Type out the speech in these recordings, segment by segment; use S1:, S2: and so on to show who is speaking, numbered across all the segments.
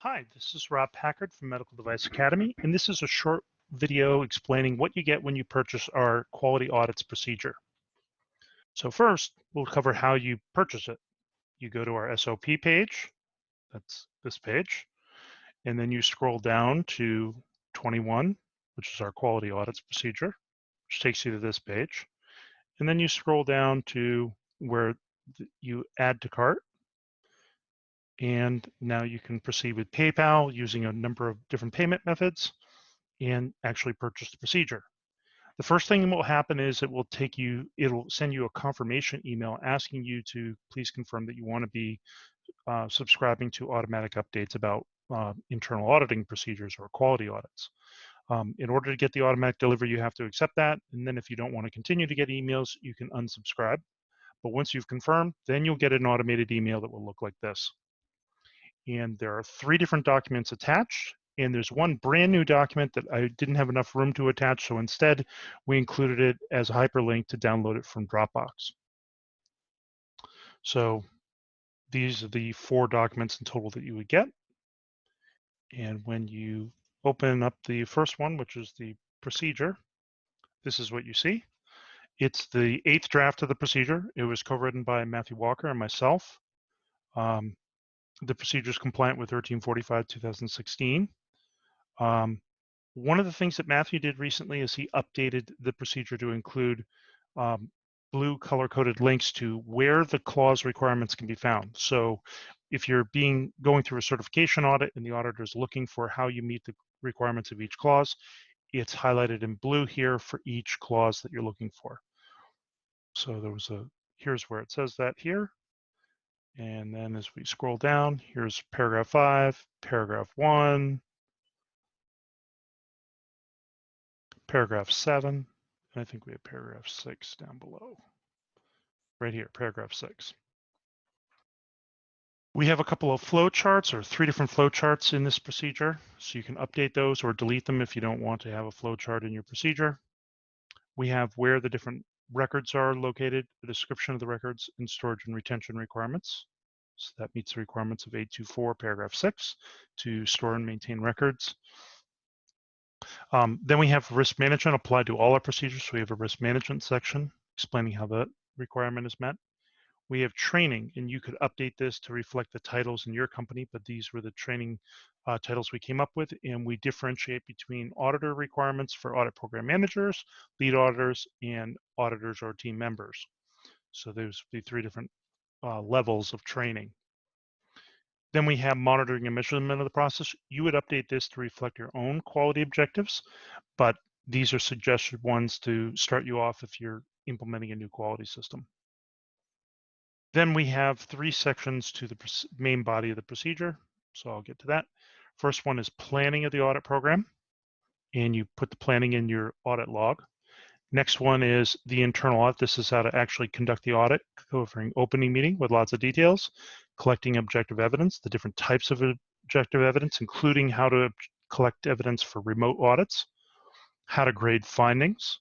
S1: Hi, this is Rob Packard from Medical Device Academy, and this is a short video explaining what you get when you purchase our quality audits procedure. So first, we'll cover how you purchase it. You go to our SOP page, that's this page, and then you scroll down to 21, which is our quality audits procedure, which takes you to this page. And then you scroll down to where you add to cart, and now you can proceed with PayPal using a number of different payment methods and actually purchase the procedure. The first thing that will happen is it'll send you a confirmation email asking you to please confirm that you want to be subscribing to automatic updates about internal auditing procedures or quality audits. In order to get the automatic delivery, you have to accept that. And then if you don't want to continue to get emails, you can unsubscribe. But once you've confirmed, then you'll get an automated email that will look like this. And there are 3 different documents attached. And there's one brand new document that I didn't have enough room to attach, so instead we included it as a hyperlink to download it from Dropbox. So these are the 4 documents in total that you would get. And when you open up the first one, which is the procedure, this is what you see. It's the 8th draft of the procedure. It was co-written by Matthew Walker and myself. The procedure is compliant with 1345/2016. One of the things that Matthew did recently is he updated the procedure to include blue color-coded links to where the clause requirements can be found. So if you're going through a certification audit and the auditor is looking for how you meet the requirements of each clause, it's highlighted in blue here for each clause that you're looking for. So here's where it says that here. And then as we scroll down, here's paragraph 5, paragraph 1, paragraph 7, and I think we have paragraph 6 down below. Right here, paragraph 6. We have a couple of flow charts, or 3 different flow charts in this procedure, so you can update those or delete them if you don't want to have a flow chart in your procedure. We have where the different records are located, the description of the records, and storage and retention requirements. So that meets the requirements of 824 paragraph 6 to store and maintain records. Then we have risk management applied to all our procedures. So we have a risk management section explaining how that requirement is met. We have training, and you could update this to reflect the titles in your company, but these were the training titles we came up with, and we differentiate between auditor requirements for audit program managers, lead auditors, and auditors or team members. So there's the 3 different levels of training. Then we have monitoring and measurement of the process. You would update this to reflect your own quality objectives, but these are suggested ones to start you off if you're implementing a new quality system. Then we have 3 sections to the main body of the procedure, so I'll get to that. First one is planning of the audit program, and you put the planning in your audit log. Next one is the internal audit. This is how to actually conduct the audit, covering opening meeting with lots of details, collecting objective evidence, the different types of objective evidence, including how to collect evidence for remote audits, how to grade findings,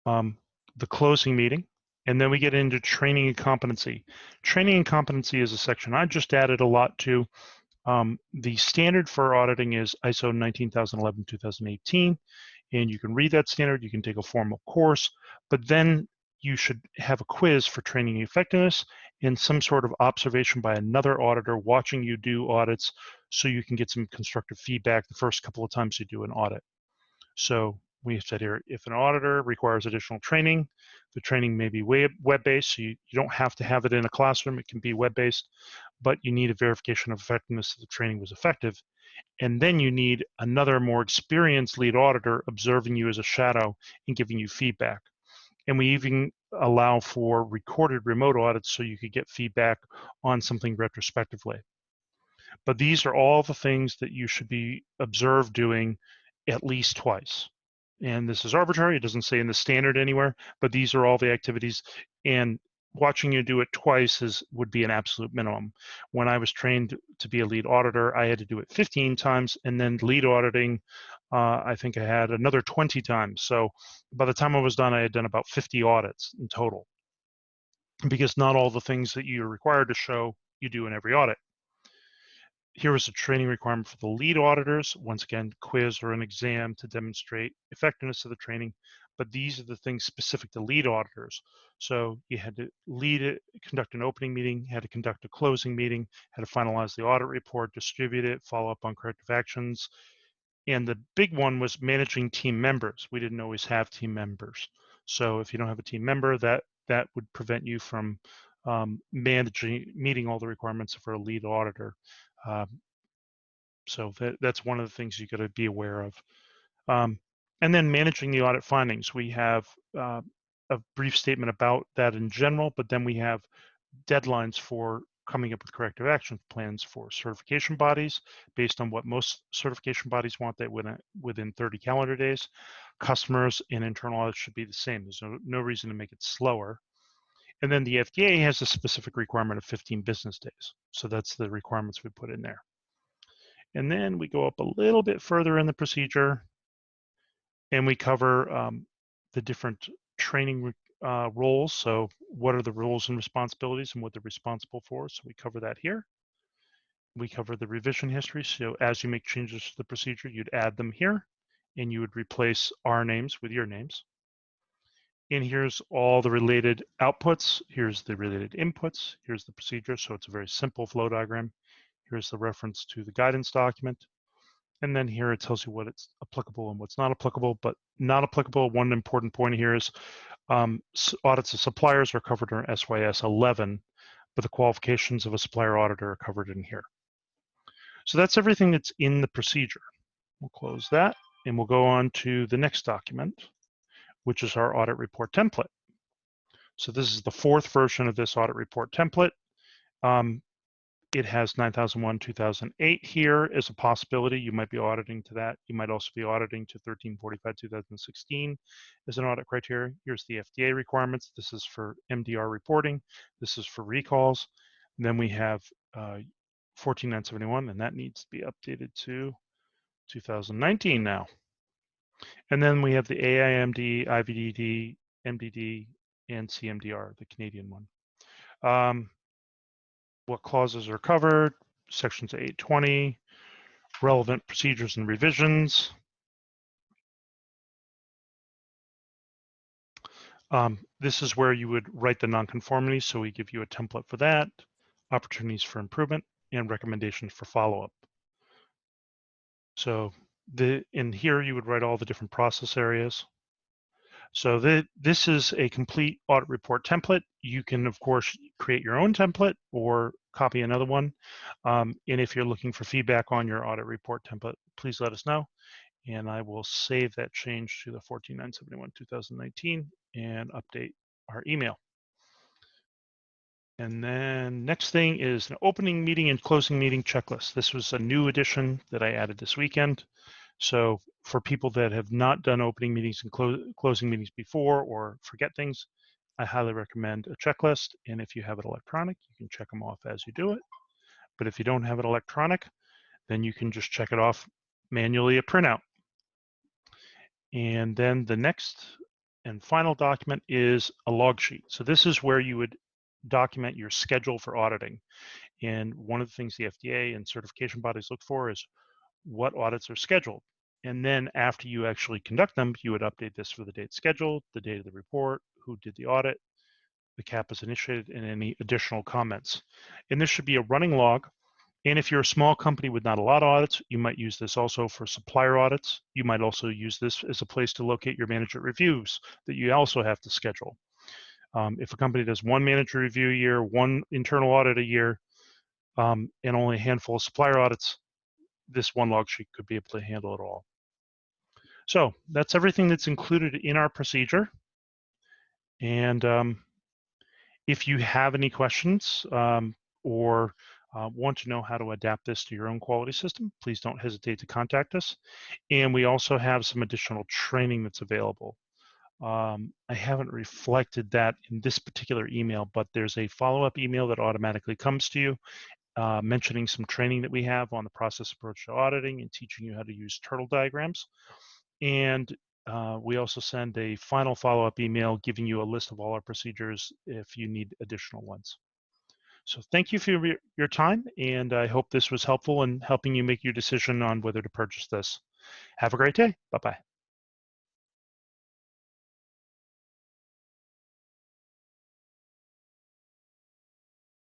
S1: the closing meeting, and then we get into training and competency. Training and competency is a section I just added a lot to. The standard for auditing is ISO 19011:2018, and you can read that standard, you can take a formal course, but then you should have a quiz for training effectiveness and some sort of observation by another auditor watching you do audits so you can get some constructive feedback the first couple of times you do an audit. So we said here, if an auditor requires additional training, the training may be web-based, so you don't have to have it in a classroom, it can be web-based, but you need a verification of effectiveness that the training was effective. And then you need another more experienced lead auditor observing you as a shadow and giving you feedback. And we even allow for recorded remote audits so you could get feedback on something retrospectively. But these are all the things that you should be observed doing at least twice. And this is arbitrary, it doesn't say in the standard anywhere, but these are all the activities, and watching you do it twice would be an absolute minimum. When I was trained to be a lead auditor, I had to do it 15 times, and then lead auditing, I think I had another 20 times. So by the time I was done, I had done about 50 audits in total, because not all the things that you're required to show, you do in every audit. Here was a training requirement for the lead auditors. Once again, quiz or an exam to demonstrate effectiveness of the training. But these are the things specific to lead auditors. So you had to lead it, conduct an opening meeting, had to conduct a closing meeting, had to finalize the audit report, distribute it, follow up on corrective actions. And the big one was managing team members. We didn't always have team members. So if you don't have a team member, that would prevent you from meeting all the requirements for a lead auditor. So that's one of the things you got to be aware of. And then managing the audit findings. We have a brief statement about that in general, but then we have deadlines for coming up with corrective action plans for certification bodies based on what most certification bodies want, that within 30 calendar days. Customers and internal audits should be the same. There's no reason to make it slower. And then the FDA has a specific requirement of 15 business days. So that's the requirements we put in there. And then we go up a little bit further in the procedure and we cover the different training roles. So what are the roles and responsibilities and what they're responsible for. So we cover that here. We cover the revision history. So as you make changes to the procedure, you'd add them here and you would replace our names with your names. And here's all the related outputs. Here's the related inputs. Here's the procedure. So it's a very simple flow diagram. Here's the reference to the guidance document. And then here it tells you what it's applicable and what's not applicable. But not applicable, one important point here is audits of suppliers are covered in SYS-021, but the qualifications of a supplier auditor are covered in here. So that's everything that's in the procedure. We'll close that and we'll go on to the next document, which is our audit report template. So this is the fourth version of this audit report template. It has 9001, 2008 here as a possibility. You might be auditing to that. You might also be auditing to 1345, 2016 as an audit criteria. Here's the FDA requirements. This is for MDR reporting. This is for recalls. And then we have 14971, and that needs to be updated to 2019 now. And then we have the AIMD, IVDD, MDD, and CMDR, the Canadian one. What clauses are covered, sections 820, relevant procedures and revisions. This is where you would write the nonconformities, so we give you a template for that, opportunities for improvement, and recommendations for follow-up. So in here you would write all the different process areas. So this is a complete audit report template. You can, of course, create your own template or copy another one. And if you're looking for feedback on your audit report template, please let us know. And I will save that change to the 14971, 2019 and update our email. And then next thing is an opening meeting and closing meeting checklist. This was a new addition that I added this weekend. So for people that have not done opening meetings and closing meetings before or forget things, I highly recommend a checklist. And if you have it electronic, you can check them off as you do it. But if you don't have it electronic, then you can just check it off manually at printout. And then the next and final document is a log sheet. So this is where you would document your schedule for auditing. And one of the things the FDA and certification bodies look for is what audits are scheduled. And then after you actually conduct them, you would update this for the date scheduled, the date of the report, who did the audit, the CAP is initiated, and any additional comments. And this should be a running log. And if you're a small company with not a lot of audits, you might use this also for supplier audits. You might also use this as a place to locate your manager reviews that you also have to schedule. If a company does one manager review a year, one internal audit a year, and only a handful of supplier audits, this one log sheet could be able to handle it all. So that's everything that's included in our procedure. And if you have any questions or want to know how to adapt this to your own quality system, please don't hesitate to contact us. And we also have some additional training that's available. I haven't reflected that in this particular email, but there's a follow-up email that automatically comes to you mentioning some training that we have on the process approach to auditing and teaching you how to use turtle diagrams. And we also send a final follow-up email giving you a list of all our procedures if you need additional ones. So thank you for your time, and I hope this was helpful in helping you make your decision on whether to purchase this. Have a great day. Bye-bye.